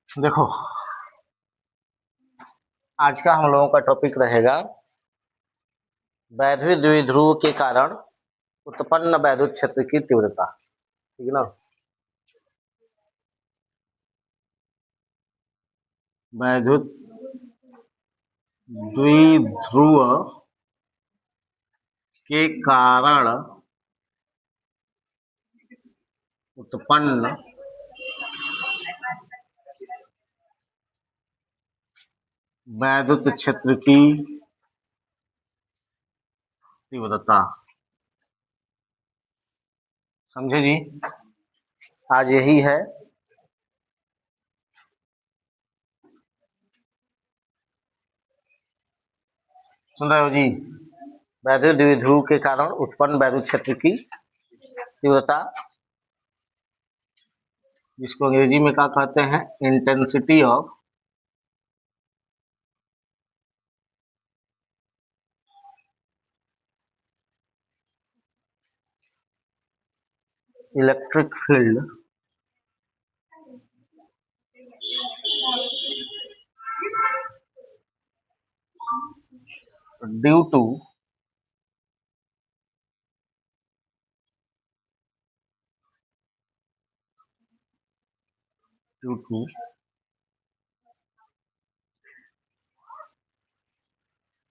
देखो, आज का हम लोगों का टॉपिक रहेगा वैद्युत द्विध्रुव के कारण उत्पन्न वैद्युत क्षेत्र की तीव्रता। ठीक है ना। वैद्युत द्विध्रुव के कारण उत्पन्न वैद्युत क्षेत्र की तीव्रता। समझे जी। आज यही है। सुन रहे हो जी। वैद्युत द्विध्रुव के कारण उत्पन्न वैद्युत क्षेत्र की तीव्रता, जिसको अंग्रेजी में क्या कहते हैं, intensity of electric field due to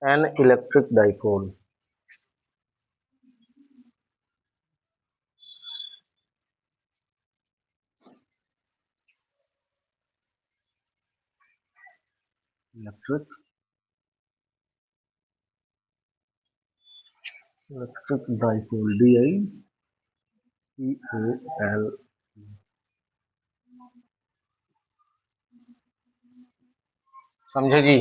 an electric dipole. Electric dipole DIPOL। समझे जी।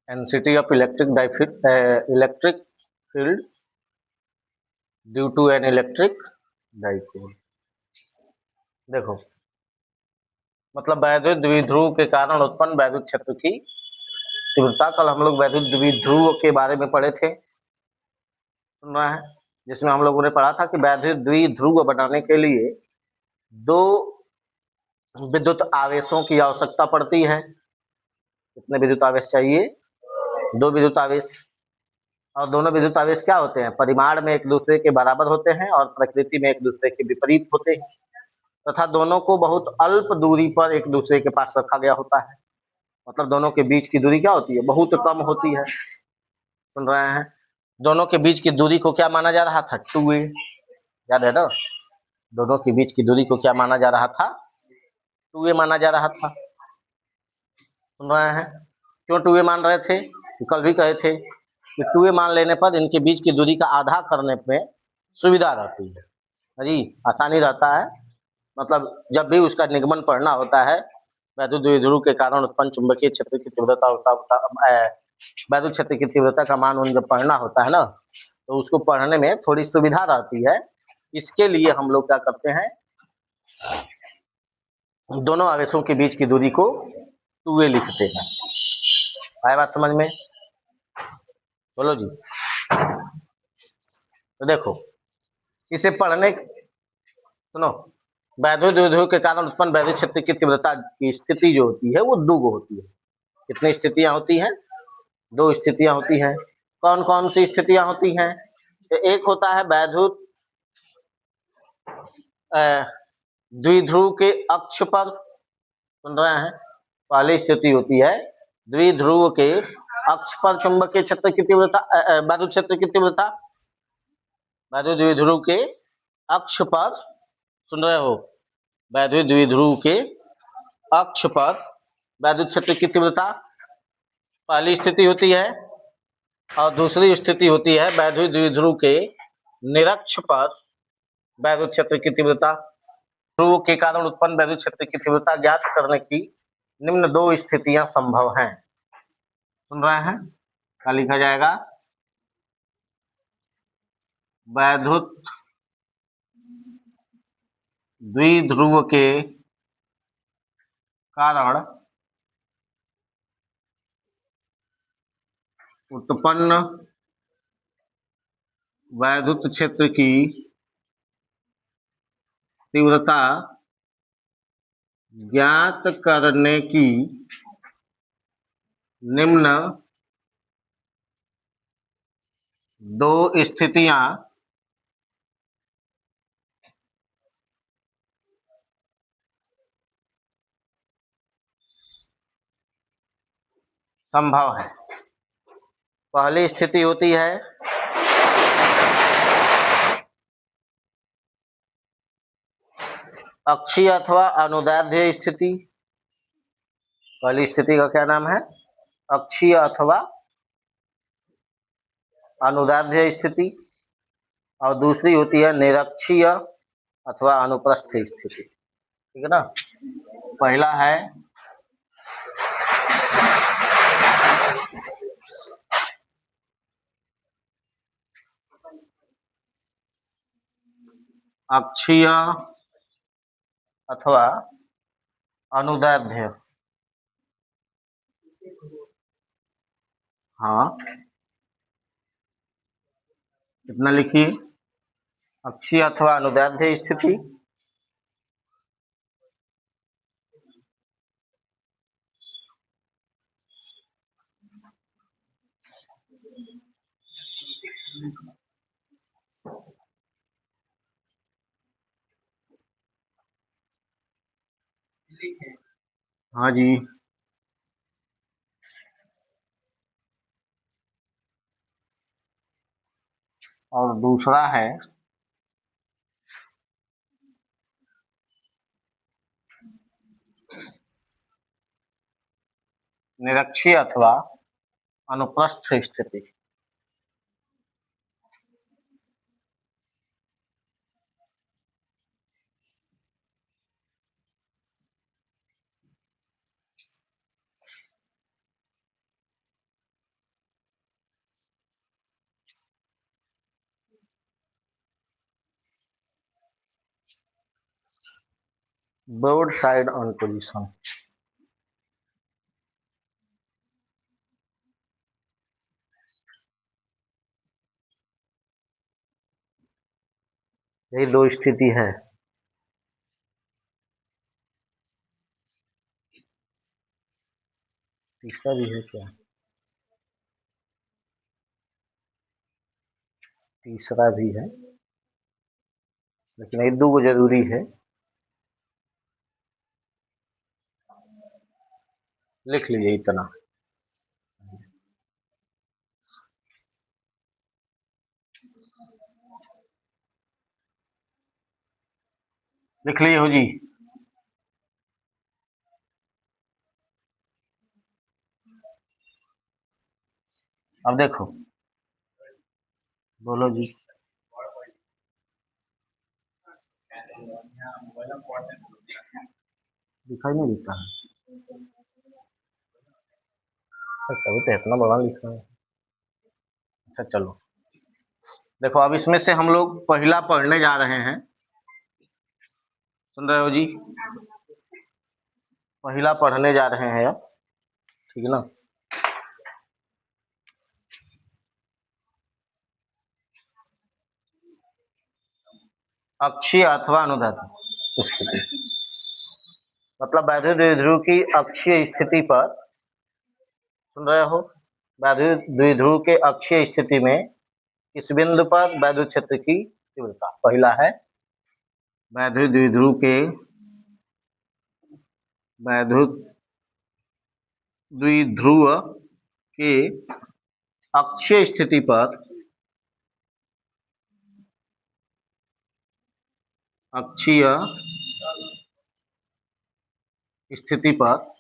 Density of electric field due to an electric dipole. देखो, मतलब वैद्युत द्विध्रुव के कारण उत्पन्न वैद्युत क्षेत्र की तीव्रता। कल हम लोग वैद्युत द्विध्रुव के बारे में पढ़े थे, सुन रहे हैं, जिसमें हम लोगों ने पढ़ा था कि वैद्युत द्विध्रुव बनाने के लिए दो विद्युत आवेशों की आवश्यकता पड़ती है। कितने विद्युत आवेश चाहिए? दो विद्युत आवेश। और दोनों विद्युत आवेश क्या होते हैं? परिमाण में एक दूसरे के बराबर होते हैं और प्रकृति में एक दूसरे के विपरीत होते हैं, तथा दोनों को बहुत अल्प दूरी पर एक दूसरे के पास रखा गया होता है। मतलब दोनों के बीच की दूरी क्या होती है? बहुत कम होती है। सुन रहे हैं। दोनों के बीच की दूरी को क्या माना जा रहा था? 2a। याद है ना? दोनों के बीच की दूरी को क्या माना जा रहा था? 2a माना जा रहा था। सुन रहे हैं। क्यों 2a मान रहे थे? कल भी कहे थे कि 2a मान लेने पर इनके बीच की दूरी का आधा करने में सुविधा रहती है जी, आसानी रहता है। मतलब जब भी उसका निगमन पढ़ना होता है, वैद्युत द्विध्रुव के कारण उत्पन्न चुंबकीय क्षेत्र की तीव्रता वैद्युत क्षेत्र की तीव्रता का मान जब पढ़ना होता है ना, तो उसको पढ़ने में थोड़ी सुविधा रहती है। इसके लिए हम लोग क्या करते हैं, दोनों आवेशों के बीच की दूरी को 2a लिखते हैं। आया बात समझ में? बोलो जी। तो देखो, इसे पढ़ने, सुनो, वैद्युत द्विध्रुव के कारण उत्पन्न वैद्युत क्षेत्र की तीव्रता की स्थिति जो होती है वो दो होती है। कितनी स्थितियां होती हैं? दो स्थितियां होती हैं। कौन कौन सी स्थितियां होती हैं? तो एक होता है वैद्युत द्विध्रुव के अक्ष पर। सुन रहे हैं। पहली स्थिति होती है द्विध्रुव के अक्ष पर चुंबकीय क्षेत्र की तीव्रता, वैद्युत क्षेत्र की तीव्रता। वैद्युत द्विध्रुव के अक्ष पर, सुन रहे हो, वैद्युत द्विध्रुव के अक्ष पर वैद्युत क्षेत्र की तीव्रता पहली स्थिति होती है। और दूसरी स्थिति होती है वैद्युत द्विध्रुव के निरक्ष पर वैद्युत क्षेत्र की तीव्रता। ध्रुव के कारण उत्पन्न वैद्युत क्षेत्र की तीव्रता ज्ञात करने की निम्न दो स्थितियां संभव हैं। सुन रहे हैं। क्या लिखा जाएगा? वैद्युत द्विध्रुव के कारण उत्पन्न वैद्युत क्षेत्र की तीव्रता ज्ञात करने की निम्न दो स्थितियां संभव है। पहली स्थिति होती है अक्षीय अथवा अनुदैर्ध्य स्थिति। पहली स्थिति का क्या नाम है? अक्षीय अथवा अनुदैर्ध्य स्थिति। और दूसरी होती है निरक्षीय अथवा अनुप्रस्थ स्थिति। ठीक है ना? पहला है अक्षीय अथवा अनुदैर्ध्य। हाँ, कितना लिखिए? अक्षीय अथवा अनुदैर्ध्य स्थिति। हाँ जी। और दूसरा है निरक्षीय अथवा अनुप्रस्थ स्थिति। Board side on position. यही दो स्थिति है। तीसरा भी है क्या? तीसरा भी है, लेकिन ये दो जरूरी है। लिख लीजिए इतना। लिख लिए हो जी? अब देखो, बोलो जी। दिखाई नहीं देता है? तभी तो इतना बड़ा लिखा है। अच्छा चलो, देखो अब इसमें से हम लोग पहला पढ़ने जा रहे हैं। सुन रहे हो जी? पहला पढ़ने जा रहे हैं अब। ठीक है ना? अक्षीय अथवा अनुदैर्ध्य स्थिति मतलब वैद्युत द्विध्रुव की अक्षीय स्थिति पर, सुन रहे हो? वैद्युत द्विध्रुव के अक्षीय स्थिति में किस बिंदु पर वैद्युत क्षेत्र की तीव्रता। पहला है वैद्युत द्विध्रुव के अक्षीय स्थिति पर अक्षीय स्थिति पर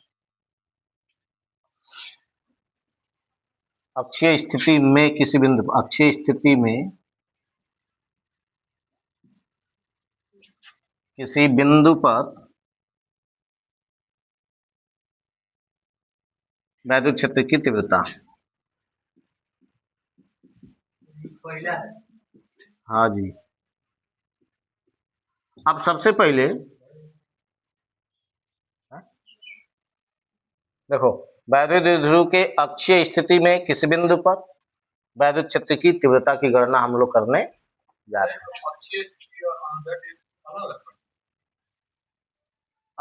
अक्षीय स्थिति में किसी बिंदु अक्षीय स्थिति में किसी बिंदु पर वैद्युत क्षेत्र की तीव्रता। हाँ जी। अब सबसे पहले देखो, वैद्युत द्विध्रुव के अक्षीय स्थिति में किसी बिंदु पर वैद्युत क्षेत्र की तीव्रता की गणना हम लोग करने जा रहे हैं।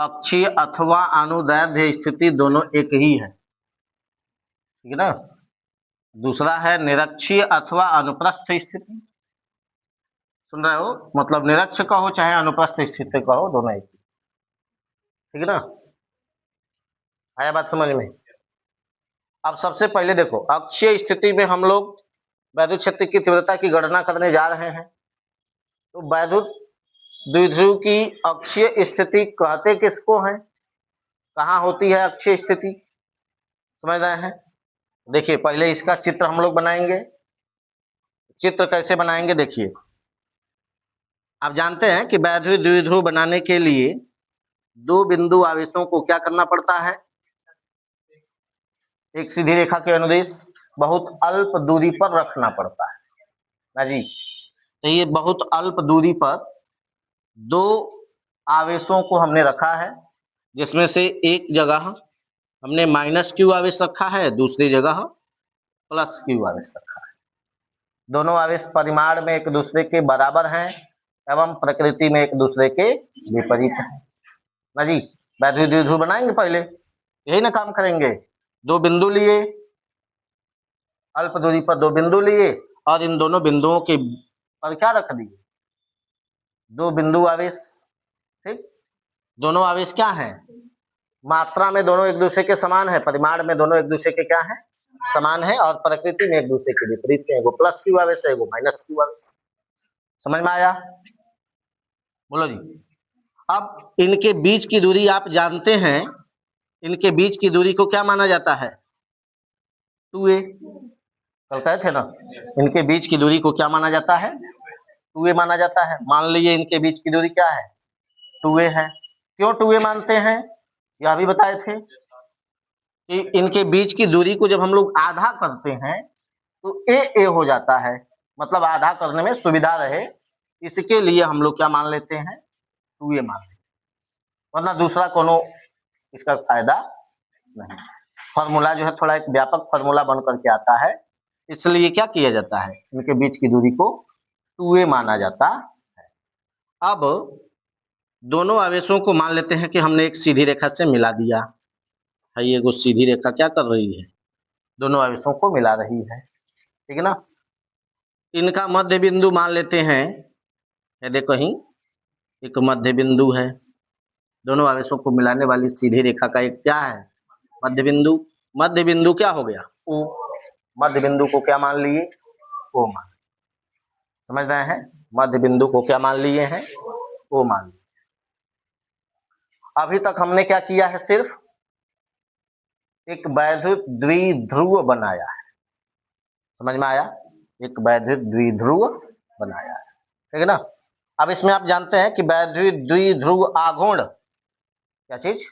अक्षीय अथवा अनुदैर्ध्य स्थिति दोनों एक ही है, ठीक है ना। दूसरा है निरक्षीय अथवा अनुप्रस्थ स्थिति, सुन रहे हो, मतलब निरक्ष कहो चाहे अनुप्रस्थ स्थिति कहो, दोनों एक ही, ठीक है ना। आया बात समझ में। अब सबसे पहले देखो, अक्षीय स्थिति में हम लोग वैद्युत क्षेत्र की तीव्रता की गणना करने जा रहे हैं। तो वैद्युत द्विध्रुव की अक्षीय स्थिति कहते किसको है, कहाँ होती है अक्षीय स्थिति, समझ रहे हैं। देखिए पहले इसका चित्र हम लोग बनाएंगे। चित्र कैसे बनाएंगे, देखिए आप जानते हैं कि वैद्युत द्विध्रुव बनाने के लिए दो बिंदु आवेशों को क्या करना पड़ता है, एक सीधी रेखा के अनुदिश बहुत अल्प दूरी पर रखना पड़ता है ना जी। तो ये बहुत अल्प दूरी पर दो आवेशों को हमने रखा है, जिसमें से एक जगह हमने -q आवेश रखा है, दूसरी जगह +q आवेश रखा है। दोनों आवेश परिमाण में एक दूसरे के बराबर हैं एवं प्रकृति में एक दूसरे के विपरीत हैं ना जी। वैद्युत द्विध्रुव बनाएंगे, पहले यही ना काम करेंगे। दो बिंदु लिए, अल्प दूरी पर दो बिंदु लिए और इन दोनों बिंदुओं के पर क्या रख दिए, दो बिंदु आवेश, ठीक। दोनों आवेश क्या हैं, मात्रा में दोनों एक दूसरे के समान है, परिमाण में दोनों एक दूसरे के क्या है, समान है, और प्रकृति में एक दूसरे के विपरीत है, एगो +q आवेश है, एगो -q आवेश। समझ में आया, बोलो जी। अब इनके बीच की दूरी आप जानते हैं, इनके बीच की दूरी को क्या माना जाता है, 2a। कल कहे थे ना, इनके बीच की दूरी को क्या माना जाता है, 2a माना जाता है। मान लीजिए इनके बीच की दूरी क्या है, 2a है। क्यों 2a मानते हैं, यह भी बताए थे कि इनके बीच की दूरी को जब हम लोग आधा करते हैं तो a हो जाता है, मतलब आधा करने में सुविधा रहे, इसके लिए हम लोग क्या मान लेते हैं, 2a मान लेते हैं, वरना दूसरा कोनो इसका फायदा नहीं। फॉर्मूला जो है थोड़ा एक व्यापक फॉर्मूला बन करके आता है, इसलिए क्या किया जाता है, इनके बीच की दूरी को 2a माना जाता है। अब दोनों आवेशों को मान लेते हैं कि हमने एक सीधी रेखा से मिला दिया है, ये वो सीधी रेखा क्या कर रही है, दोनों आवेशों को मिला रही है, ठीक है ना। इनका मध्य बिंदु मान लेते हैं, ये देखो कहीं एक मध्य बिंदु है, दोनों आवेशों को मिलाने वाली सीधी रेखा का एक क्या है, मध्य बिंदु। मध्य बिंदु क्या हो गया, O। मध्य बिंदु को क्या मान लिए, O मान, समझ रहे हैं, मध्य बिंदु को क्या मान लिए हैं, O मान लिए। अभी तक हमने क्या किया है, सिर्फ एक वैद्युत द्विध्रुव बनाया है, समझ में आया, एक वैद्युत द्विध्रुव बनाया है, ठीक है ना। अब इसमें आप जानते हैं कि वैद्युत द्विध्रुव आघूर्ण, क्या चीज,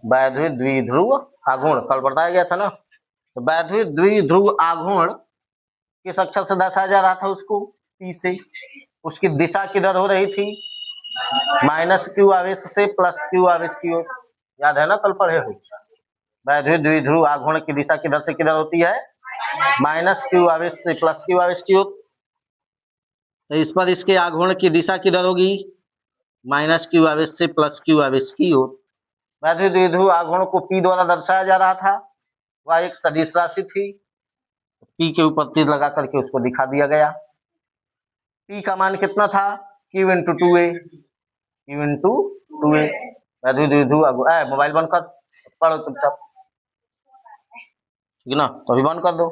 वैद्युत द्विध्रुव आघूर्ण कल बताया गया था ना। तो वैद्युत द्विध्रुव आघूर्ण किस अक्षर से दर्शाया जा रहा था, उसको P से, उसकी दिशा किधर हो रही थी, -q आवेश से +q आवेश की ओर, याद है ना, कल पढ़े हो। वैद्युत द्विध्रुव आघूर्ण की दिशा किधर से किधर होती है, -q आवेश से +q आवेश की ओर। तो इस पर इसके आघूर्ण की दिशा किधर होगी, -q आवेश से +q आवेश की ओर। वैद्युत द्विध्रुव आघूर्ण को P द्वारा दर्शाया जा रहा था, वह एक सदिश राशि थी, P के ऊपर तीर लगा करके उसको दिखा दिया गया। P का मान कितना था, Q × 2a, Q × 2a। वैद्युत द्विध्रुव आघूर्ण, मोबाइल बंद कर, पढ़ो चुपचाप, ठीक है ना, तो अभी बंद कर दो।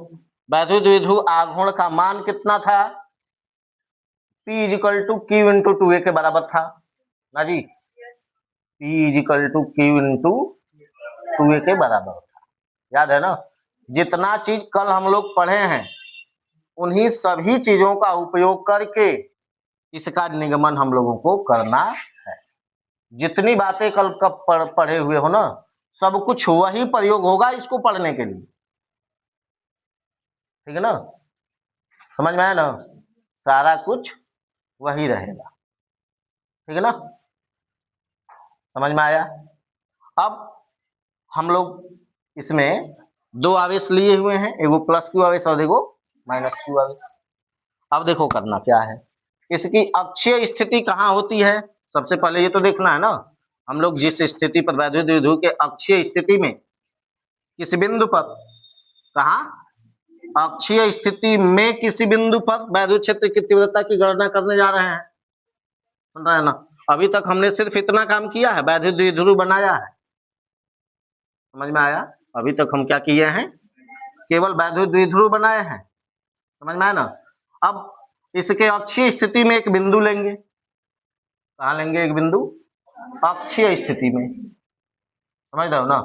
वैद्युत द्विध्रुव आघूर्ण का मान कितना था, P = Q × 2a के बराबर था ना जी, P = Q × 2a के बराबर था, याद है ना। जितना चीज कल हम लोग पढ़े हैं उन्हीं सभी चीजों का उपयोग करके इसका निगमन हम लोगों को करना है। जितनी बातें कल कब पढ़े हुए हो ना, सब कुछ वही प्रयोग होगा इसको पढ़ने के लिए, ठीक है ना, समझ में आया ना, सारा कुछ वही रहेगा, ठीक है ना, समझ में आया। अब हम लोग इसमें दो आवेश लिए हुए हैं, एगो +q आवेश और एगो -q आवेश। अब देखो करना क्या है, इसकी अक्षीय स्थिति कहाँ होती है, सबसे पहले ये तो देखना है ना, हम लोग जिस स्थिति पर वैद्युत द्विध्रुव के अक्षीय स्थिति में किसी बिंदु पर, कहा अक्षीय स्थिति में किसी बिंदु पर वैद्युत क्षेत्र की तीव्रता की गणना करने जा रहे हैं, सुन रहे हैं ना। अभी तक हमने सिर्फ इतना काम किया है, वैद्युत द्विध्रुव बनाया है, समझ में आया। अभी तक हम क्या किए हैं, केवल वैद्युत द्विध्रुव बनाए हैं, समझ में आया ना। अब इसके अक्षीय स्थिति में एक बिंदु लेंगे, कहा लेंगे, एक बिंदु अक्षीय स्थिति में, समझ रहे हो ना।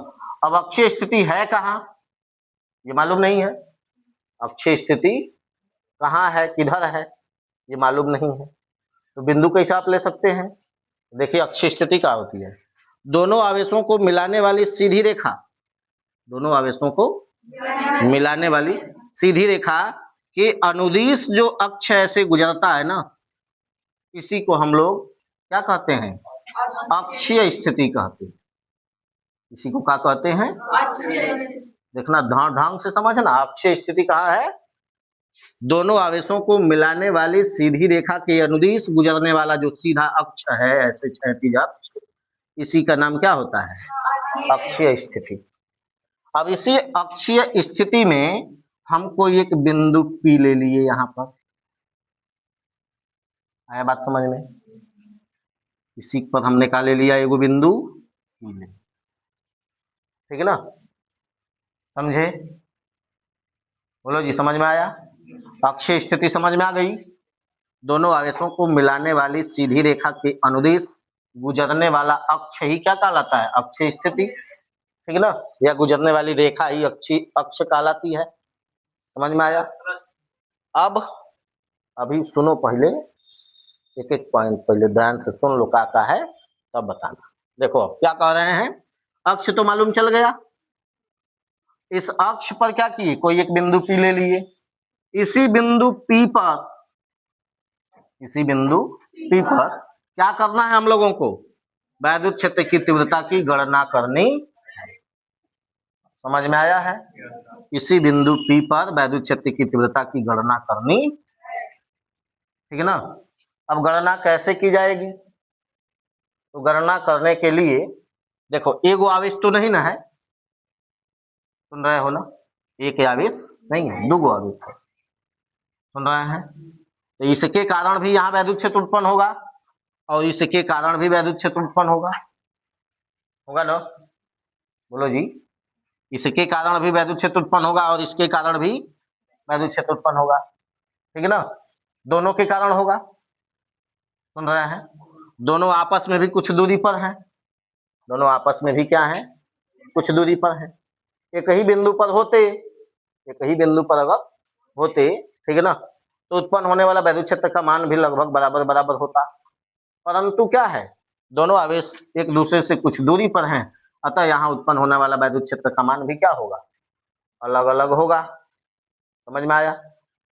अब अक्षीय स्थिति है कहाँ, ये मालूम नहीं है, अक्षीय स्थिति कहाँ है, किधर है, ये मालूम नहीं है, तो बिंदु कैसे आप ले सकते हैं। देखिए अक्षीय स्थिति क्या होती है, दोनों आवेशों को मिलाने वाली सीधी रेखा, दोनों आवेशों को मिलाने वाली सीधी रेखा के अनुदिश जो अक्ष ऐसे गुजरता है ना, इसी को हम लोग क्या कहते हैं, अक्षीय स्थिति कहते हैं। इसी को क्या कहते हैं, देखना ढंग से समझना। अक्षीय स्थिति कहाँ है, दोनों आवेशों को मिलाने वाली सीधी रेखा के अनुदिश गुजरने वाला जो सीधा अक्ष है, ऐसे क्षैतिज अक्ष, इसी का नाम क्या होता है, अक्षीय स्थिति। अब इसी अक्षीय स्थिति में हम कोई एक बिंदु P ले लिए, यहां पर आया बात समझ में। इसी पर हमने क्या ले लिया, एगो बिंदु P ले, ठीक है ना, समझे, बोलो जी, समझ में आया। अक्षीय स्थिति समझ में आ गई, दोनों आवेशों को मिलाने वाली सीधी रेखा के अनुदिश गुजरने वाला अक्ष ही क्या कहलाता है, अक्षीय स्थिति, ठीक है ना, या गुजरने वाली रेखा ही अक्ष कहलाती है, समझ में आया। अब अभी सुनो, पहले एक एक पॉइंट पहले ध्यान से सुन लो, क्या है तब बताना। देखो अब क्या कह रहे हैं, अक्ष तो मालूम चल गया, इस अक्ष पर क्या किए, कोई एक बिंदु P ले लिए, इसी बिंदु P पर, इसी बिंदु P पर क्या करना है हम लोगों को, वैद्युत क्षेत्र की तीव्रता की गणना करनी, समझ में आया है। इसी बिंदु P पर वैद्युत क्षेत्र की तीव्रता की गणना करनी, ठीक है ना। अब गणना कैसे की जाएगी, तो गणना करने के लिए देखो, एगो आवेश तो नहीं ना है, सुन रहे हो ना, एक आवेश नहीं है, दो आवेश है, सुन रहे हैं। तो इसके कारण भी यहाँ वैद्युत क्षेत्र उत्पन्न होगा, और इसके कारण भी वैद्युत क्षेत्र उत्पन्न होगा, होगा ना, बोलो जी। इसके कारण भी वैद्युत क्षेत्र उत्पन्न होगा, और इसके कारण भी वैद्युत क्षेत्र उत्पन्न होगा, ठीक है ना, दोनों के कारण होगा, सुन रहे हैं। दोनों आपस में भी कुछ दूरी पर हैं, दोनों आपस में भी क्या है, कुछ दूरी पर है। एक ही बिंदु पर होते, एक ही बिंदु पर अगर होते, ठीक है ना, तो उत्पन्न होने वाला वैद्युत क्षेत्र का मान भी लगभग बराबर बराबर होता, परंतु क्या है, दोनों आवेश एक दूसरे से कुछ दूरी पर हैं, अतः यहाँ उत्पन्न होने वाला वैद्युत क्षेत्र का मान भी क्या होगा, अलग अलग होगा, समझ में आया।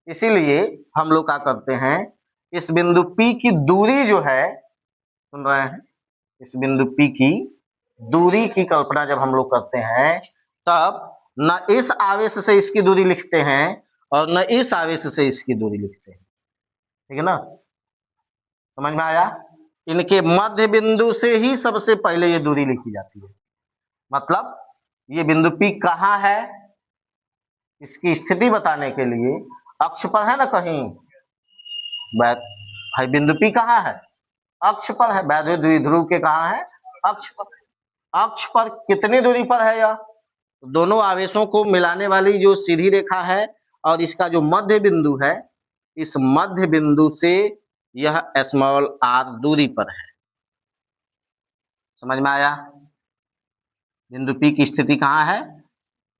इसीलिए हम लोग क्या करते हैं, इस बिंदु P की दूरी जो है, सुन रहे हैं, इस बिंदु P की दूरी की कल्पना जब हम लोग करते हैं, तब न इस आवेश से इसकी दूरी लिखते हैं और न इस आवेश से इसकी दूरी लिखते हैं, ठीक है ना, समझ में आया। इनके मध्य बिंदु से ही सबसे पहले ये दूरी लिखी जाती है, मतलब ये बिंदु P कहाँ है, इसकी स्थिति बताने के लिए अक्ष पर है ना कहीं, भाई बिंदु P कहाँ है, अक्ष पर है, वैद्युत द्विध्रुव के कहाँ है, अक्ष पर। अक्ष पर कितनी दूरी पर है यह, दोनों आवेशों को मिलाने वाली जो सीधी रेखा है, और इसका जो मध्य बिंदु है, इस मध्य बिंदु से यह स्मॉल r दूरी पर है, समझ में आया। बिंदु P की स्थिति कहाँ है,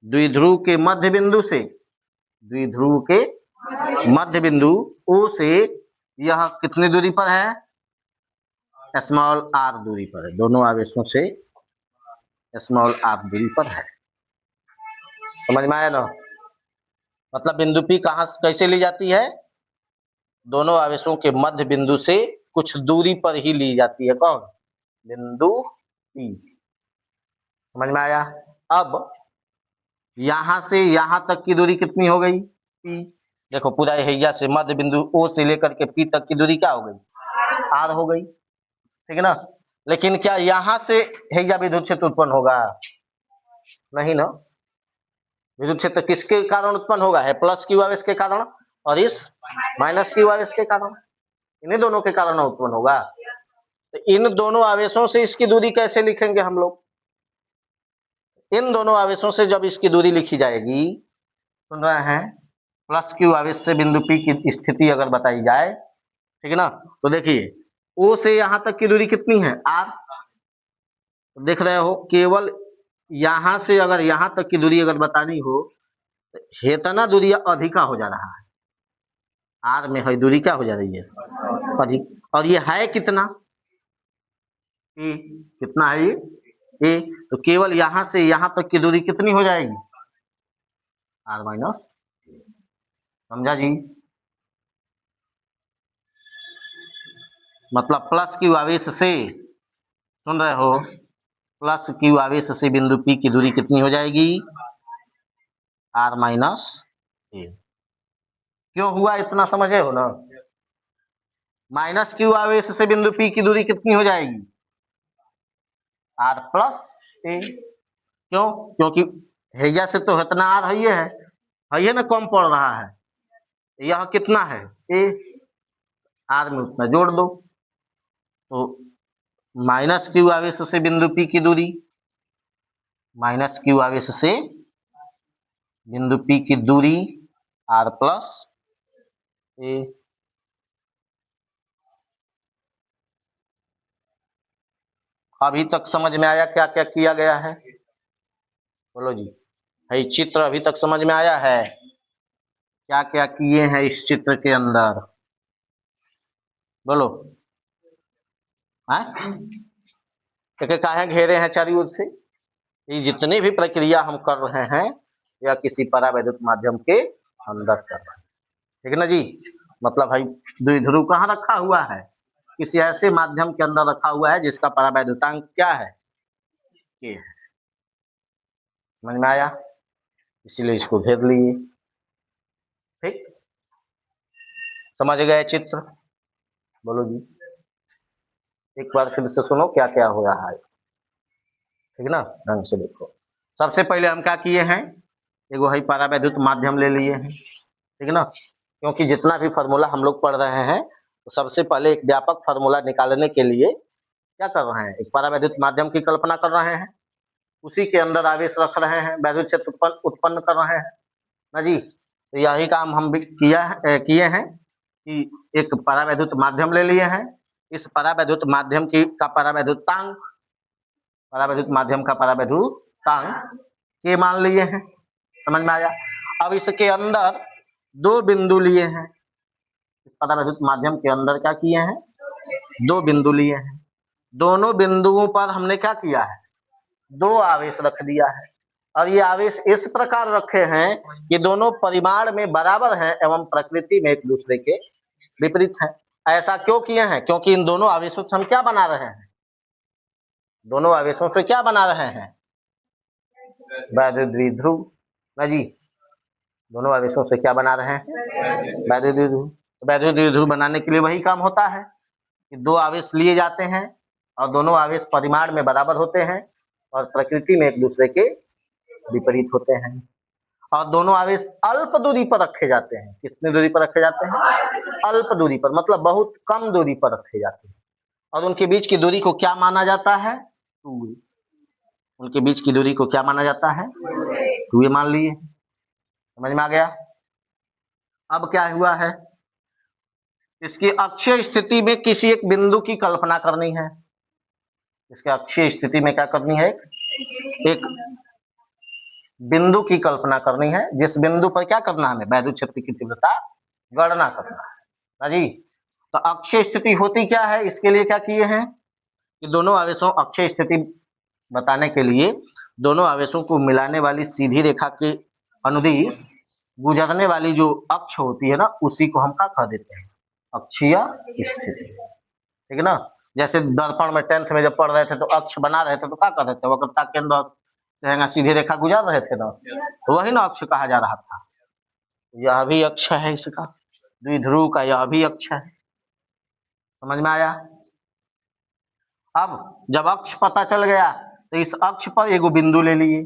द्विध्रुव के मध्य बिंदु से, द्विध्रुव के मध्य बिंदु O से यह कितनी दूरी पर है, स्मॉल r दूरी पर है, दोनों आवेशों से स्मॉल r दूरी पर है, समझ में आया ना। मतलब बिंदु P कहां कैसे ली जाती है, दोनों आवेशों के मध्य बिंदु से कुछ दूरी पर ही ली जाती है, कौन, बिंदु P, समझ में आया। अब यहां से यहां तक की दूरी कितनी हो गई, P, देखो पूरा हैया से मध्य बिंदु O से लेकर के P तक की दूरी क्या हो गई, R हो गई, ठीक है ना। लेकिन क्या यहां से हैजा विद्युत क्षेत्र उत्पन्न होगा? नहीं ना। विद्युत क्षेत्र किसके कारण उत्पन्न होगा? है प्लस क्यू आवेश के कारण और इस माइनस क्यू आवेश के कारण, इन्हीं दोनों के कारण उत्पन्न होगा। तो इन दोनों आवेशों से इसकी दूरी कैसे लिखेंगे हम लोग? इन दोनों आवेशों से जब इसकी दूरी लिखी जाएगी, सुन रहे हैं, प्लस क्यू आवेश से बिंदु P की स्थिति अगर बताई जाए, ठीक है ना, तो देखिए O से यहां तक की दूरी कितनी है? R। देख रहे हो, केवल यहां से अगर यहां तक की दूरी अगर बतानी हो तो हेतना दूरी अधिका हो जा रहा है। R में है दूरी क्या हो जा रही है? अधिक। और ये है कितना? A। कितना है ये? A। तो केवल यहां से यहां तक की दूरी कितनी हो जाएगी? R minus. समझा जी? मतलब प्लस क्यू आवेश से, सुन रहे हो, प्लस क्यू आवेश से बिंदु P की दूरी कितनी हो जाएगी? R minus A। क्यों हुआ इतना समझे हो ना? माइनस क्यू आवेश से बिंदु P की दूरी कितनी हो जाएगी? R plus A। क्यों? क्योंकि हैजा से तो इतना R है ना, कम पड़ रहा है। यह कितना है? A। R में उतना जोड़ दो, तो माइनस क्यू आवेश से बिंदु P की दूरी, माइनस क्यू आवेश से बिंदु P की दूरी R प्लस A। अभी तक समझ में आया क्या क्या किया गया है? बोलो जी। है चित्र अभी तक समझ में आया है? क्या क्या किए हैं इस चित्र के अंदर? बोलो। काहे घेरे हैं चारों ओर से? ये जितनी भी प्रक्रिया हम कर रहे हैं या किसी परावैद्युत माध्यम के अंदर कर रहे हैं, ठीक है ना जी। मतलब भाई द्विध्रुव कहाँ रखा हुआ है? किसी ऐसे माध्यम के अंदर रखा हुआ है जिसका परावैद्युतांक क्या है? के है। समझ में आया? इसीलिए इसको घेर लिए। ठीक, समझ गए चित्र? बोलो जी। एक बार फिर से सुनो क्या क्या हो रहा है, ठीक ना, ढंग से देखो। सबसे पहले हम क्या किए हैं? एगो है परावैद्युत माध्यम ले लिए हैं, ठीक है ना, क्योंकि जितना भी फार्मूला हम लोग पढ़ रहे हैं तो सबसे पहले एक व्यापक फार्मूला निकालने के लिए क्या कर रहे हैं? एक परावैद्युत माध्यम की कल्पना कर रहे हैं, उसी के अंदर आवेश रख रहे हैं, वैद्युत क्षेत्र उत्पन्न कर रहे हैं ना जी। तो यही काम हम भी किए हैं कि एक परावैद्युत माध्यम ले लिए हैं। इस परावैद्युत माध्यम की का परावैद्युतांक, परावैद्युत माध्यम का परावैद्युतांक के मान लिए हैं। समझ में आया? अब इसके अंदर दो बिंदु लिए हैं। इस परावैद्युत माध्यम के अंदर क्या किए हैं? दो बिंदु लिए हैं। दोनों बिंदुओं पर हमने क्या किया है? दो आवेश रख दिया है, और ये आवेश इस प्रकार रखे हैं कि दोनों परिमाण में बराबर हैं एवं प्रकृति में एक दूसरे के विपरीत हैं। ऐसा क्यों किए हैं? क्योंकि इन दोनों आवेशों से हम क्या बना रहे हैं? दोनों आवेशों से क्या बना रहे हैं? वैद्युत द्विध्रुव ना जी। दोनों आवेशों से क्या बना रहे हैं? वैद्युत द्विध्रुव। वैद्युत द्विध्रुव बनाने के लिए वही काम होता है कि दो आवेश लिए जाते हैं और दोनों आवेश परिमाण में बराबर होते हैं और प्रकृति में एक दूसरे के विपरीत होते हैं, और दोनों आवेश अल्प दूरी पर रखे जाते हैं। कितनी दूरी पर रखे जाते हैं? अल्प दूरी पर, मतलब बहुत कम दूरी पर रखे जाते हैं। और उनके बीच की दूरी को क्या माना जाता है? 2a। उनके बीच की दूरी को क्या माना जाता है? 2a मान लिए। समझ में आ गया? अब क्या हुआ है? इसकी अक्षीय स्थिति में किसी एक बिंदु की कल्पना करनी है। इसके अक्षीय स्थिति में क्या करनी है? एक बिंदु की कल्पना करनी है, जिस बिंदु पर क्या करना है? वैद्युत क्षेत्र की तीव्रता गणना करना है ना जी। तो अक्षीय स्थिति होती क्या है? इसके लिए क्या किए हैं कि दोनों आवेशों, अक्षीय स्थिति बताने के लिए दोनों आवेशों को मिलाने वाली सीधी रेखा के अनुदिश गुजरने वाली जो अक्ष होती है ना, उसी को हम क्या कह देते हैं? अक्षीय स्थिति, ठीक है ना। जैसे दर्पण में 10th में जब पढ़ रहे थे तो अक्ष बना रहे थे तो क्या कहते थे? वक्रता केंद्र से सीधी रेखा गुजर रहे थे ना, तो वही ना अक्ष कहा जा रहा था। यह भी अक्ष है इसका, द्विध्रुव का यह भी अक्ष है। समझ में आया? अब जब अक्ष पता चल गया तो इस अक्ष पर एगो बिंदु ले लिए।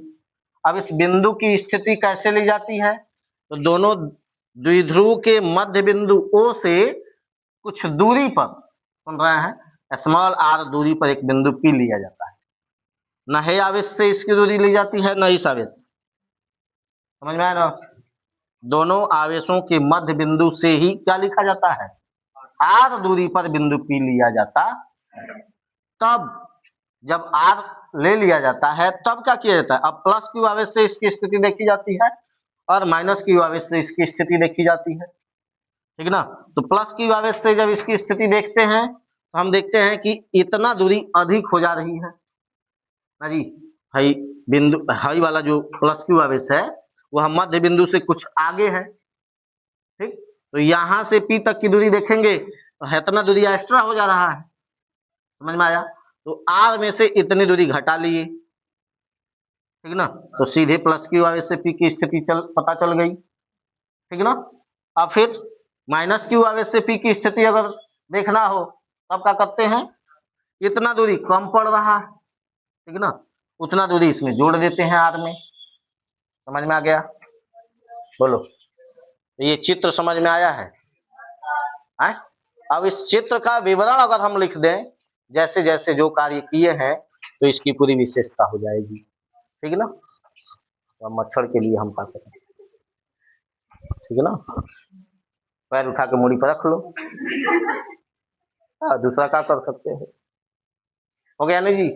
अब इस बिंदु की स्थिति कैसे ली जाती है, तो दोनों द्विध्रुव के मध्य बिंदु O से कुछ दूरी पर, सुन रहे हैं, स्मॉल r दूरी पर एक बिंदु P लिया जाता है। न हे आवेश से इसकी दूरी ली जाती है, न इस आवेश, समझ में आया ना। दोनों आवेशों के मध्य बिंदु से ही क्या लिखा जाता है, r दूरी पर बिंदु P लिया जाता। तब जब r ले लिया जाता है तब क्या किया जाता है, अब प्लस क्यू आवेश से इसकी स्थिति देखी जाती है और माइनस क्यू आवेश से इसकी स्थिति देखी जाती है, ठीक ना। तो प्लस क्यू आवेश से जब इसकी स्थिति देखते हैं तो हम देखते हैं कि इतना दूरी अधिक हो जा रही है ना जी। हाई बिंदु, हाई वाला जो प्लस क्यू आवेश है वह मध्य बिंदु से कुछ आगे है, ठीक। तो यहां से P तक की दूरी देखेंगे तो इतना दूरी एक्स्ट्रा हो जा रहा है, समझ में आया। तो R में से इतनी दूरी घटा लिए, ठीक ना। तो सीधे प्लस क्यू आवेश से P की स्थिति पता चल गई, ठीक ना। अब फिर माइनस क्यू आवेश से P की स्थिति अगर देखना हो तब क्या करते हैं, इतना दूरी कम पड़ रहा है, ठीक ना, उतना दूरी इसमें जोड़ देते हैं R में। समझ में आ गया, बोलो। ये चित्र समझ में आया है? अब इस चित्र का विवरण अगर हम लिख दें जैसे जैसे जो कार्य किए हैं तो इसकी पूरी विशेषता हो जाएगी, ठीक है ना। तो मच्छर के लिए हम क्या करें, ठीक है ना, पैर उठा के मूड़ी पर रख लो। दूसरा क्या कर सकते हैं, हो गया ना जी।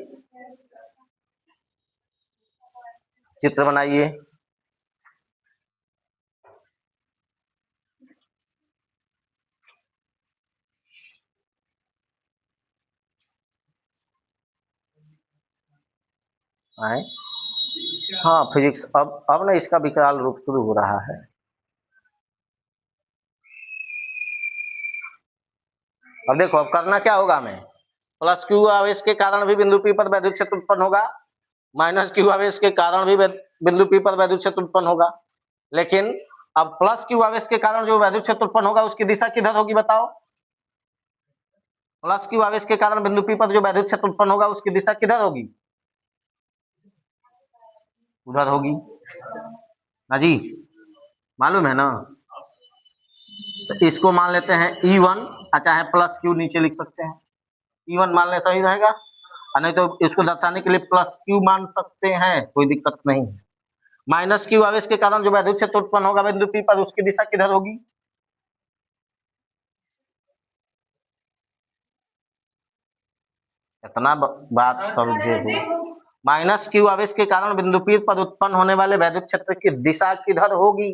चित्र बनाइए। आए, हाँ फिजिक्स, अब ना इसका विकराल रूप शुरू हो रहा है। अब देखो, अब करना क्या होगा हमें, प्लस क्यू आवेश के कारण भी बिंदु P पर वैद्युत क्षेत्र उत्पन्न होगा, माइनस क्यू आवेश के कारण भी बिंदु P पर वैद्युत क्षेत्र उत्पन्न होगा। लेकिन अब प्लस क्यू आवेश के कारण जो वैद्युत क्षेत्र उत्पन्न होगा उसकी दिशा किधर होगी बताओ। प्लस क्यू आवेश के कारण बिंदु P पर जो वैद्युत क्षेत्र उत्पन्न होगा उसकी दिशा किधर होगी, उधर होगी ना जी, मालूम है ना। तो इसको मान लेते हैं E1, चाहे प्लस क्यू नीचे लिख सकते हैं, E1 मान ले सही रहेगा, नहीं तो इसको दर्शाने के लिए प्लस क्यू मान सकते हैं, कोई दिक्कत नहीं है। माइनस क्यू आवेश के कारण जो वैद्युत क्षेत्र उत्पन्न होगा बिंदु P पर उसकी दिशा किधर होगी, इतना बात समझे हो। माइनस क्यू आवेश के कारण बिंदु P पर उत्पन्न होने वाले वैद्युत क्षेत्र की दिशा किधर होगी,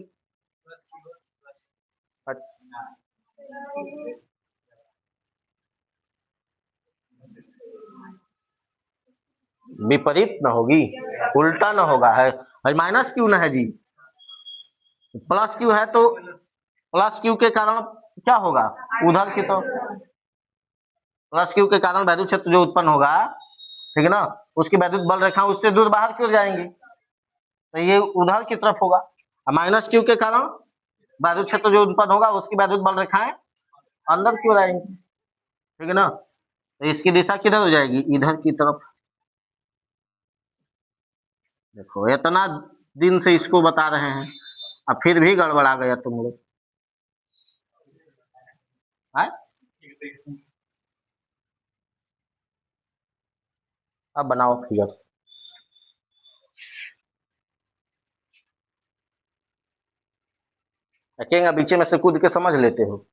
विपरीत न होगी, उल्टा न होगा, है माइनस क्यू न है जी, प्लस क्यू है तो प्लस क्यू के कारण क्या होगा, उधर की तरफ, प्लस क्यू के कारण वैद्युत क्षेत्र जो उत्पन्न होगा, ठीक है ना, उसकी वैद्युत बल रेखा उससे दूर बाहर क्यों जाएंगी, तो ये उधर की तरफ होगा। माइनस क्यू के कारण वैद्युत क्षेत्र जो उत्पन्न होगा उसकी वैद्युत बल रेखाएं अंदर क्यों जाएंगी, ठीक है ना। तो इसकी दिशा किधर हो जाएगी, इधर की तरफ। देखो इतना दिन से इसको बता रहे हैं, अब फिर भी गड़बड़ा गया तुम लोग। अब बनाओ फिगर, रखेंगे पीछे में से कूद के समझ लेते हो।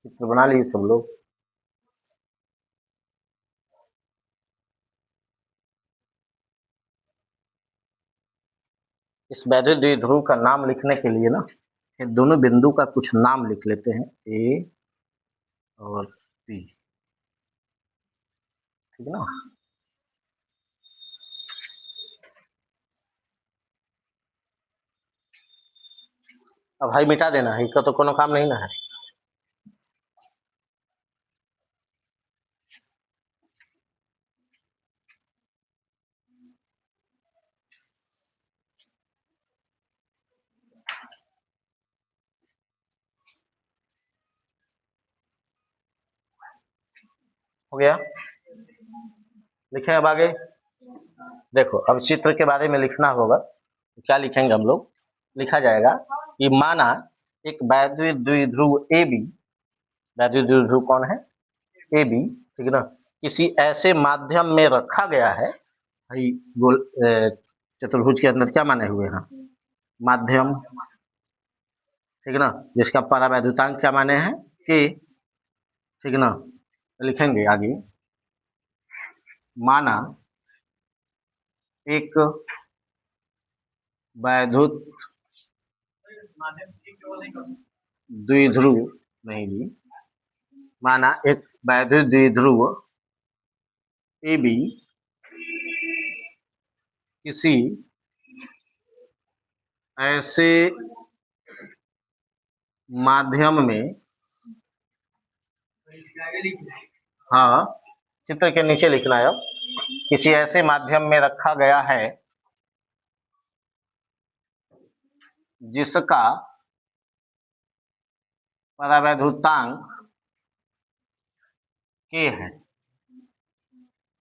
चित्र बना लिए सब लोग। इस वैद्युत द्विध्रुव का नाम लिखने के लिए ना दोनों बिंदु का कुछ नाम लिख लेते हैं, ए और बी, ठीक है ना। अब भाई मिटा देना है, इसका तो कोनो काम नहीं ना है। हो गया, लिखे अब आगे। देखो अब चित्र के बारे में लिखना होगा, क्या लिखेंगे हम लोग, लिखा जाएगा कि माना एक वैद्युत द्विध्रुव ए बी, वैद्युत द्विध्रुव कौन है, ए बी, ठीक है ना, किसी ऐसे माध्यम में रखा गया है, भाई गोल चतुर्भुज के अंदर क्या माने हुए हैं, माध्यम, ठीक है ना, जिसका परावैद्युतांक क्या माने हैं, के, ठीक है ना। लिखेंगे आगे, माना एक वैद्युत द्विध्रुव, नहीं जी, माना एक वैद्युत द्विध्रुव ए बी किसी ऐसे माध्यम में, हाँ चित्र के नीचे लिखना है, अब किसी ऐसे माध्यम में रखा गया है जिसका परावैद्युतांक के है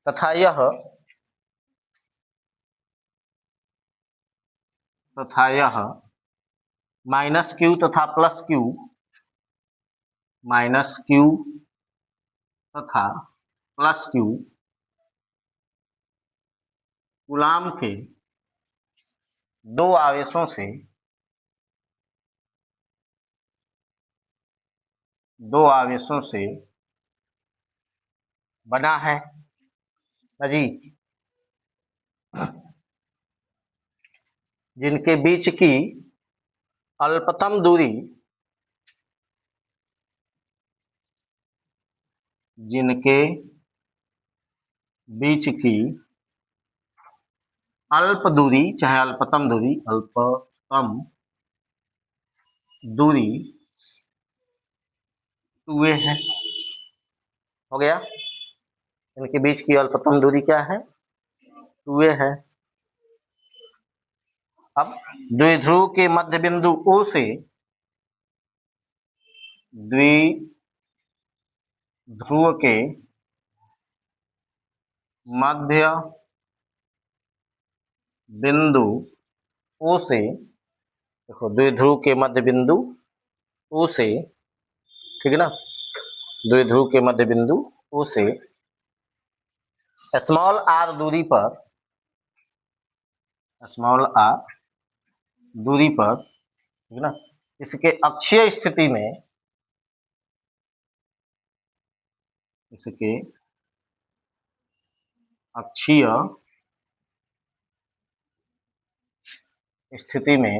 तथा यह माइनस क्यू तथा प्लस क्यू, माइनस क्यू तथा प्लस क्यू कूलाम के दो आवेशों से बना है जी, जिनके बीच की अल्पतम दूरी, जिनके बीच की अल्प दूरी, चाहे अल्पतम दूरी, अल्पतम दूरी 2a है। हो गया, इनके बीच की अल्पतम दूरी क्या है, 2a है। अब द्विध्रुव के मध्य बिंदु O से द्विध्रुव के मध्य बिंदु O से, देखो द्विध्रुव के मध्य बिंदु O से, ठीक है ना, द्विध्रुव के मध्य बिंदु O से स्मॉल r दूरी पर, स्मॉल r दूरी पर, ठीक है ना, इसके अक्षीय स्थिति में, इसके अक्षीय स्थिति में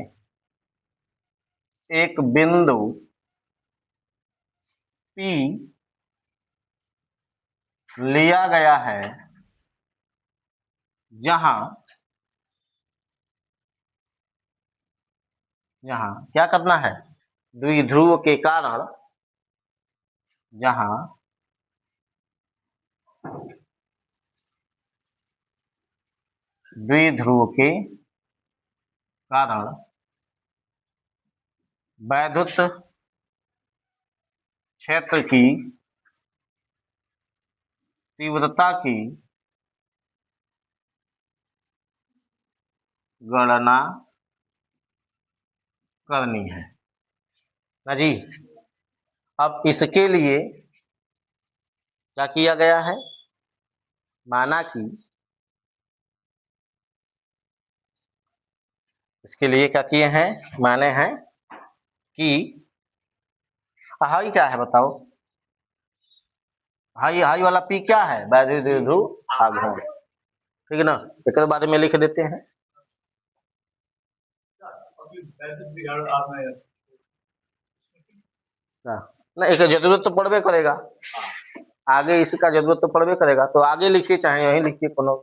एक बिंदु P लिया गया है जहां क्या करना है, द्विध्रुव के कारण, जहां द्विध्रुव के कारण वैद्युत क्षेत्र की तीव्रता की गणना करनी है ना जी। अब इसके लिए क्या किया गया है, माना कि इसके लिए क्या किए हैं, माने हैं कि हाई क्या है बताओ, हाई हाई वाला पी क्या है? वैद्युत द्विध्रुव आघूर्ण, ठीक है ना। एक बारे में लिख देते हैं। ना एक जरूरत तो पड़बे करेगा, आगे इसका जरूरत तो पड़बे करेगा, तो आगे लिखिए चाहे यहीं लिखिए, कोनो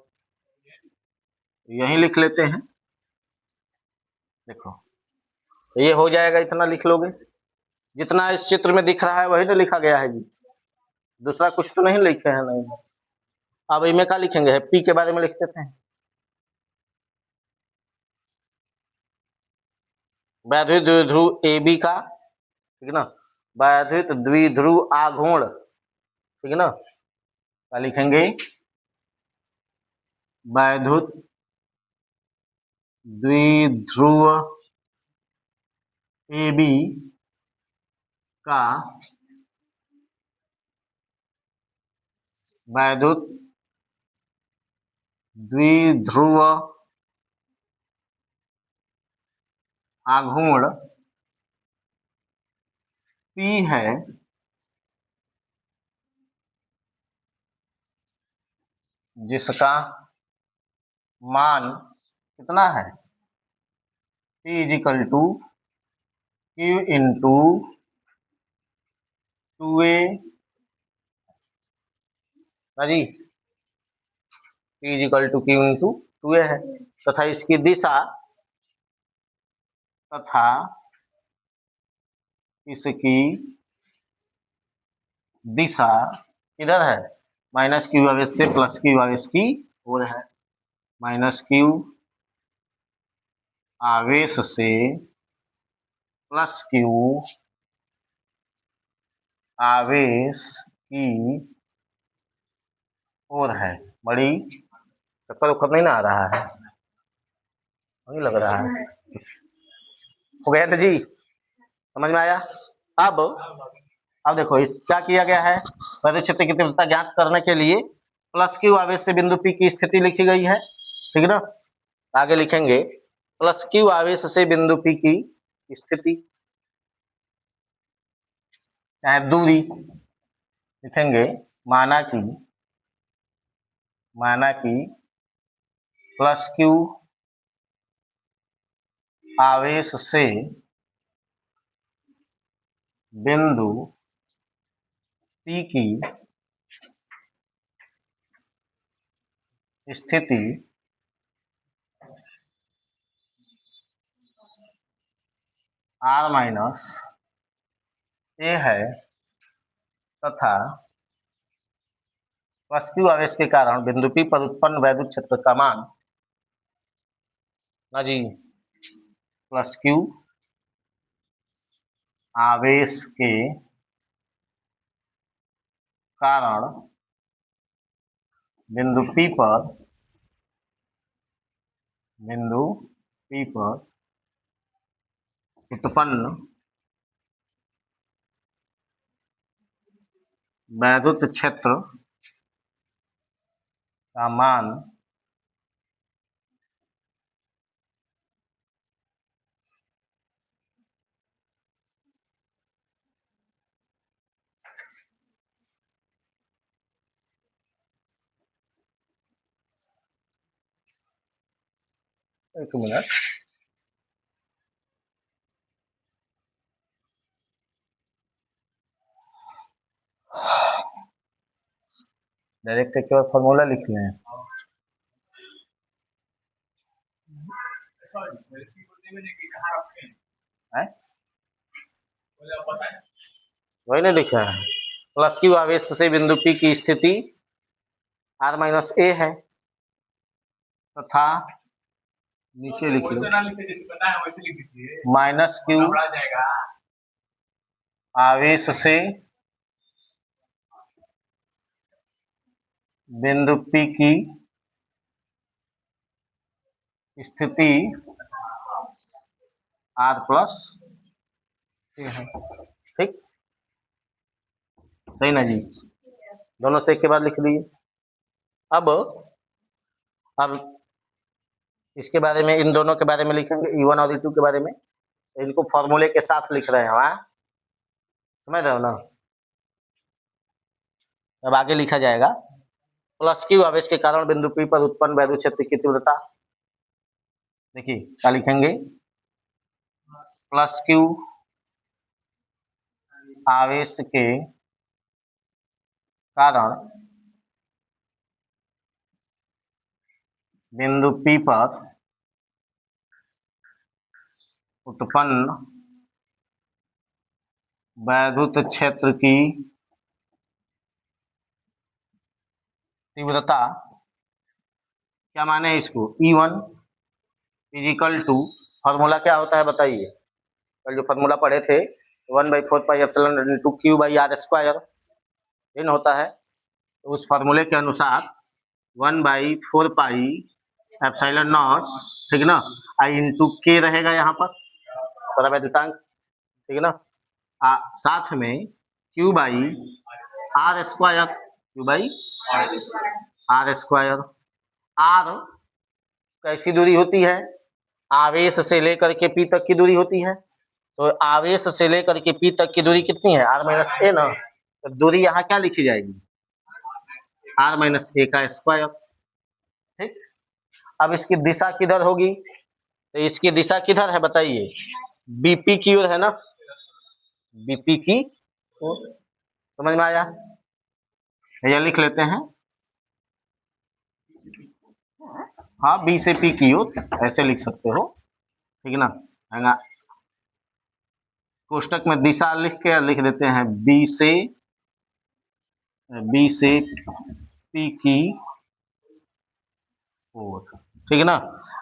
यहीं लिख लेते हैं। देखो ये हो जाएगा, इतना लिख लोगे, जितना इस चित्र में दिख रहा है वही तो लिखा गया है जी, दूसरा कुछ तो नहीं लिखे हैं। नहीं, अब इनमें क्या लिखेंगे? पी के बारे में लिख देते हैं। वैद्युत द्विध्रुव ए बी का, ठीक है ना, वैद्युत द्विध्रुव आघूर्ण, ठीक है ना, क्या लिखेंगे? वैद्युत द्विध्रुव ए बी का वैद्युत द्विध्रुव आघूर्ण P है, जिसका मान कितना है? P is equal to Q into 2A जी, P is equal to Q into 2A है, तथा इसकी दिशा, तथा इसकी दिशा किधर है? माइनस क्यू आवेश से प्लस क्यू आवेश की ओर है। माइनस क्यू आवेश से प्लस क्यू आवेश की ओर है। बड़ी चक्कर उक्कर नहीं ना आ रहा है? नहीं लग रहा है। हो गया था जी, समझ में आया? अब देखो इस क्या किया गया है, वैद्युत क्षेत्र की तीव्रता ज्ञात करने के लिए प्लस क्यू आवेश से बिंदु P की स्थिति लिखी गई है, ठीक है ना। आगे लिखेंगे प्लस क्यू आवेश से बिंदु P की स्थिति, चाहे दूरी, लिखेंगे माना कि प्लस क्यू आवेश से बिंदु P की स्थिति r माइनस ए है, तथा प्लस क्यू आवेश के कारण बिंदु P पर उत्पन्न वैद्युत क्षेत्र का मान ना जी, प्लस क्यू आवेश के कारण बिंदु P पर उत्पन्न वैद्युत क्षेत्र का मान एक मिनट, डायरेक्ट केवल फॉर्मूला लिख लें। वही नहीं लिखा है, प्लस क्यू आवेश से बिंदु P की स्थिति r माइनस ए है, तथा नीचे लिख लो माइनस क्यू आवेश से बिंदु P की स्थिति r प्लस ए है, ठीक, सही ना जी? दोनों से एक के बाद लिख दिए। अब इसके बारे में, इन दोनों के बारे में लिखेंगे, E1 और E2 के बारे में, इनको फॉर्मूले के साथ लिख रहे हैं, समझ रहे हो ना? अब आगे लिखा जाएगा प्लस क्यू आवेश के कारण बिंदु P पर उत्पन्न वैद्युत क्षेत्र की तीव्रता। देखिए क्या लिखेंगे, प्लस क्यू आवेश के कारण बिंदु P पर उत्पन्न वैद्युत क्षेत्र की तीव्रता, क्या माने इसको, E1 इजिकल टू, फॉर्मूला क्या होता है बताइए, कल जो फॉर्मूला पढ़े थे 1/4 into Q by R square इन होता है। तो उस फॉर्मूले के अनुसार 1/4 एप्सिलॉन नॉट, ठीक ना, आई इंटू के रहेगा यहाँ पर परावैद्युतांक, ठीक है ना, साथ में Q by R square, Q by R square. R कैसी दूरी होती है, आवेश से लेकर के पी तक की दूरी होती है, तो आवेश से लेकर के पी तक की दूरी कितनी है, आर माइनस ए ना, तो दूरी यहाँ क्या लिखी जाएगी, आर माइनस ए का स्क्वायर। ठीक, अब इसकी दिशा किधर होगी, तो इसकी दिशा किधर है बताइए, बीपी की ओर है ना, बीपी की ओर, समझ में आया, यह लिख लेते हैं, हाँ बी से पी की ओर ऐसे लिख सकते हो, ठीक ना, कोष्टक में दिशा लिख के लिख देते हैं बी से पी की ओर, ठीक है ना।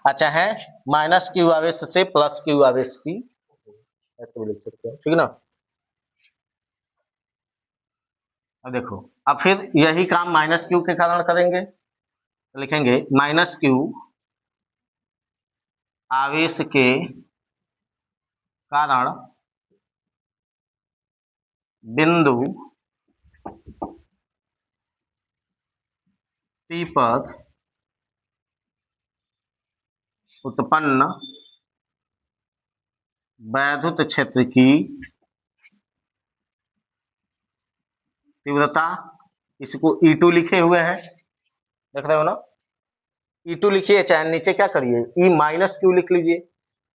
अच्छा है, माइनस क्यू आवेश से प्लस क्यू आवेश की, ऐसे भी लिख सकते हैं, ठीक है ना। अब देखो, अब फिर यही काम माइनस क्यू के कारण करेंगे, तो लिखेंगे माइनस क्यू आवेश के कारण बिंदु P पर उत्पन्न वैद्युत क्षेत्र की तीव्रता, इसको E2 लिखे हुए हैं, देख रहे हो ना, E2 लिखिए, चाहे नीचे क्या करिए E माइनस क्यू लिख लीजिए,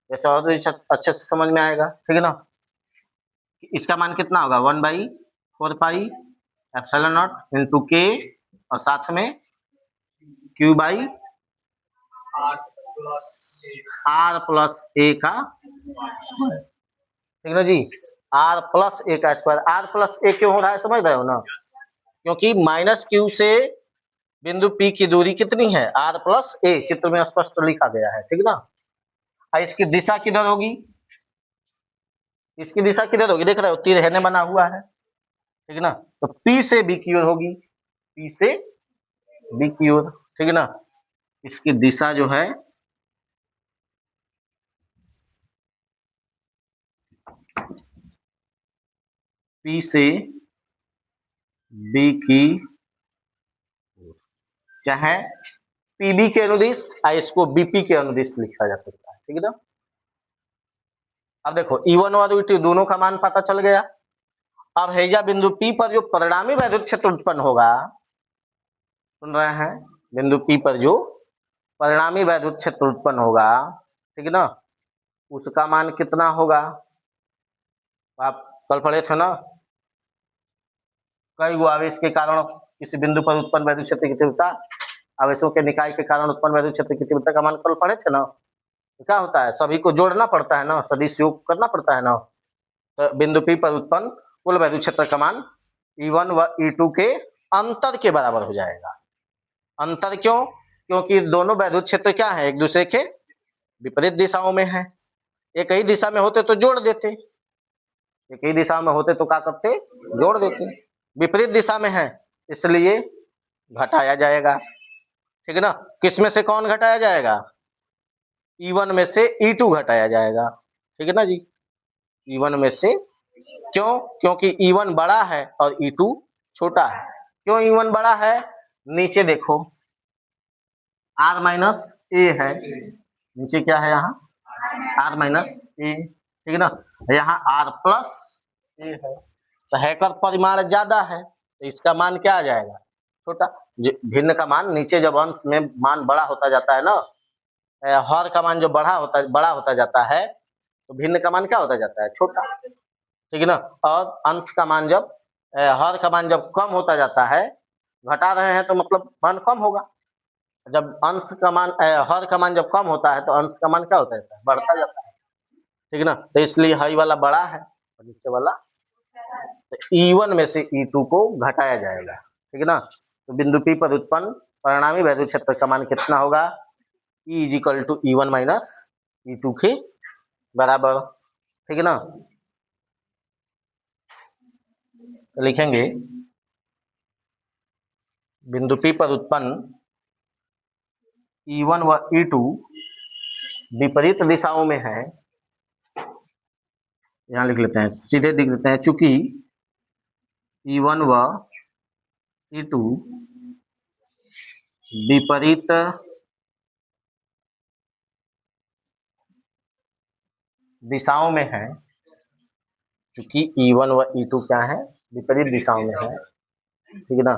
ऐसा और अच्छे से समझ में आएगा, ठीक है ना। इसका मान कितना होगा, 1/4 एप्सिलॉन नॉट इंटू के, और साथ में क्यू बाई आर प्लस ए का स्क्वायर, ठीक है ना जी, आर प्लस ए का स्क्वायर। आर प्लस ए क्यों हो रहा है समझ रहे हो ना, क्योंकि माइनस क्यू से बिंदु P की दूरी कितनी है, आर प्लस ए, चित्र में स्पष्ट लिखा गया है, ठीक ना। इसकी दिशा किधर होगी, इसकी दिशा किधर होगी, देख रहे हो तीर है बना हुआ है, ठीक है ना, तो P से B की ओर होगी, P से B की ओर, ठीक है ना। इसकी दिशा जो है P से B की, चाहे PB के अनुदिश, इसको BP के अनुदिश लिखा जा सकता है, ठीक है ना। अब देखो E1 और E2 दोनों का मान पता चल गया। अब हैजा बिंदु P पर जो परिणामी वैद्युत क्षेत्र उत्पन्न होगा, सुन रहे हैं, बिंदु P पर जो परिणामी वैद्युत क्षेत्र उत्पन्न होगा, ठीक है ना, उसका मान कितना होगा, आप कल पढ़े थे ना, कई गो आवेश के कारण किसी बिंदु पर उत्पन्न वैद्युत क्षेत्र की तीव्रता, आवेशों के निकाय के कारण उत्पन्न वैद्युत क्षेत्र की तीव्रता का मान कल पढ़े थे ना। तो क्या होता है, सभी को जोड़ना पड़ता है ना, सदिश योग करना पड़ता है ना, तो बिंदु P पर उत्पन्न कुल वैद्युत क्षेत्र का मान E1 व E2 के अंतर के बराबर हो जाएगा। अंतर क्यों, क्योंकि दोनों वैद्युत क्षेत्र क्या है, एक दूसरे के विपरीत दिशाओं में है, एक ही दिशा में होते तो जोड़ देते, एक ही दिशा में होते तो क्या करते, जोड़ देते, विपरीत दिशा में है इसलिए घटाया जाएगा, ठीक है ना। किसमें से कौन घटाया जाएगा, E1 में से E2 घटाया जाएगा, ठीक है ना जी, E1 में से, क्यों, क्योंकि E1 बड़ा है और E2 छोटा है। क्यों E1 बड़ा है, नीचे देखो R माइनस ए है, नीचे क्या है यहाँ R माइनस ए, ठीक है ना, यहाँ R प्लस ए है, तो है का परिमाण ज्यादा है, तो इसका मान क्या आ जाएगा, छोटा। भिन्न का मान नीचे जब अंश में मान बड़ा होता जाता है ना, हर का मान जब बड़ा होता जाता है तो भिन्न का मान क्या होता जाता है, छोटा, ठीक है ना। और अंश का मान जब हर का मान जब कम होता जाता है, घटा रहे हैं तो मतलब मान कम होगा। जब अंश का मान हर का मान जब कम होता है तो अंश का मान क्या होता है, बढ़ता जाता है, ठीक है ना। तो इसलिए हाई वाला बड़ा है और नीचे वाला, तो E1 में से E2 को घटाया जाएगा, ठीक है ना। तो बिंदु P पर उत्पन्न परिणामी वैद्युत क्षेत्र का मान कितना होगा, E is equal to E1 minus E2 के बराबर, ठीक है ना। तो लिखेंगे बिंदु P पर उत्पन्न E1 व E2 विपरीत दिशाओं में है। यहाँ लिख लेते हैं, सीधे लिख लेते हैं, चूंकि E1 व E2 विपरीत दिशाओं में है, चूंकि E1 व E2 क्या है, विपरीत दिशाओं में है, ठीक है ना।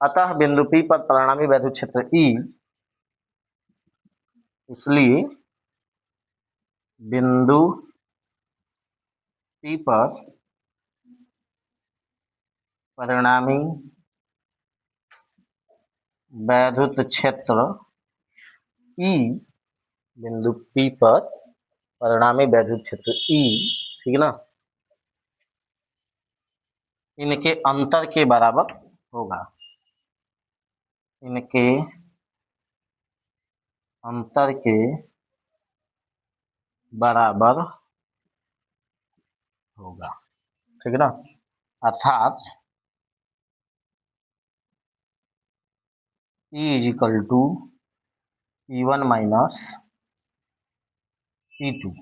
अतः बिंदु P पर परिणामी वैद्युत क्षेत्र E, इसलिए बिंदु P पर परिणामी वैद्युत क्षेत्र E, बिंदु P पर परिणामी वैद्युत क्षेत्र E, ठीक है ना, इनके अंतर के बराबर होगा, इनके अंतर के बराबर होगा, ठीक है ना। अर्थात E is equal to E1 minus E2।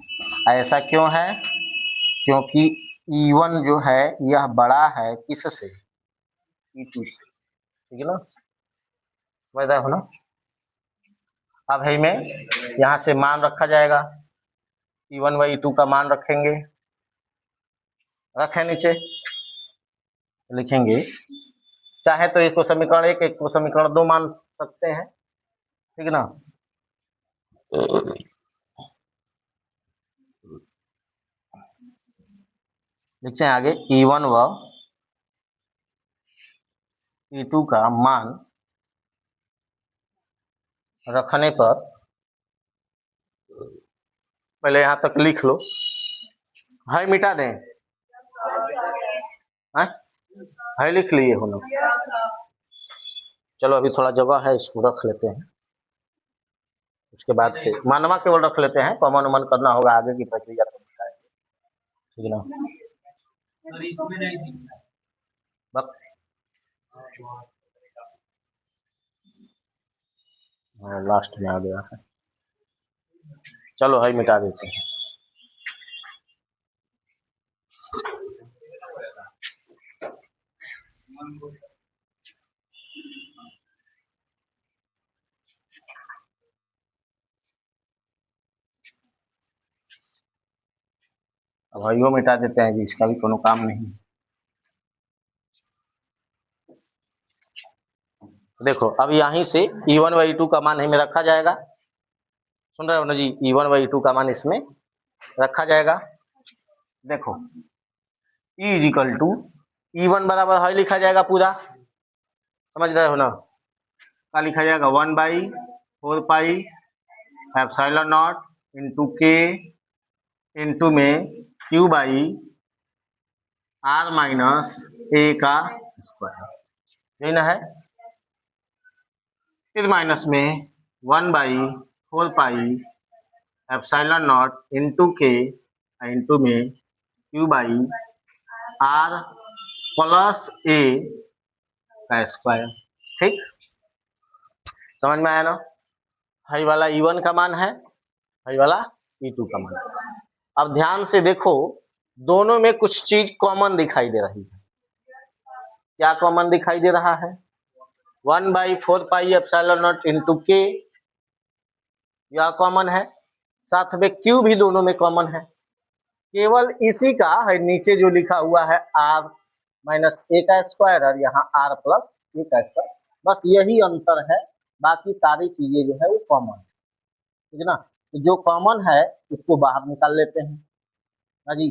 ऐसा क्यों है, क्योंकि E1 जो है यह बड़ा है किससे, E2 से, ठीक है ना, समझ रहे हो ना। अब है में यहाँ से मान रखा जाएगा, E1 व E2 का मान रखेंगे, रखे नीचे, लिखेंगे, चाहे तो इसको समीकरण एक को समीकरण 2 मान सकते हैं, ठीक है ना। लिखते हैं आगे, E1 व E2 का मान रखने पर, पहले यहां तक लिख लो, है मिटा दें, है लिख लिए हो ना, चलो अभी थोड़ा जगह है, इसको रख लेते हैं, उसके बाद से मानवा केवल रख लेते हैं, कॉमन उमन करना होगा, आगे की प्रक्रिया तो बताएंगे, ठीक है ना। लास्ट में आ गया है, चलो है मिटा देते हैं। अब भाइयों मिटा देते हैं जी, इसका भी कोनो काम नहीं। देखो अब यहीं से E1 व E2 का मान में रखा जाएगा, सुन रहे हो ना जी, E1 व E2 का मान इसमें रखा जाएगा। देखो E is equal to E1 बराबर है लिखा जाएगा पूरा, समझ रहे हो ना, क्या लिखा जाएगा, 1/4 एप्सिलॉन नॉट इंटू के इंटू में Q by R minus A का स्क्वायर, यही ना है। फिर माइनस में 1/4 एप्सिलॉन नॉट इंटू के इंटू में Q by R plus A का स्क्वायर, ठीक, समझ में आया ना। हाई वाला E1 का मान है, हाई वाला E2 का मान। अब ध्यान से देखो, दोनों में कुछ चीज कॉमन दिखाई दे रही है, क्या कॉमन दिखाई दे रहा है, 1/4 एप्सिलॉन नॉट इंटू के, यह कॉमन है, साथ में Q भी दोनों में कॉमन है, केवल इसी का है नीचे जो लिखा हुआ है R माइनस ए का स्क्वायर और यहाँ आर प्लस ए का स्क्वायर, बस यही अंतर है, बाकी सारी चीजें जो है वो कॉमन, ठीक है ना। तो जो कॉमन है उसको बाहर निकाल लेते हैं ना जी।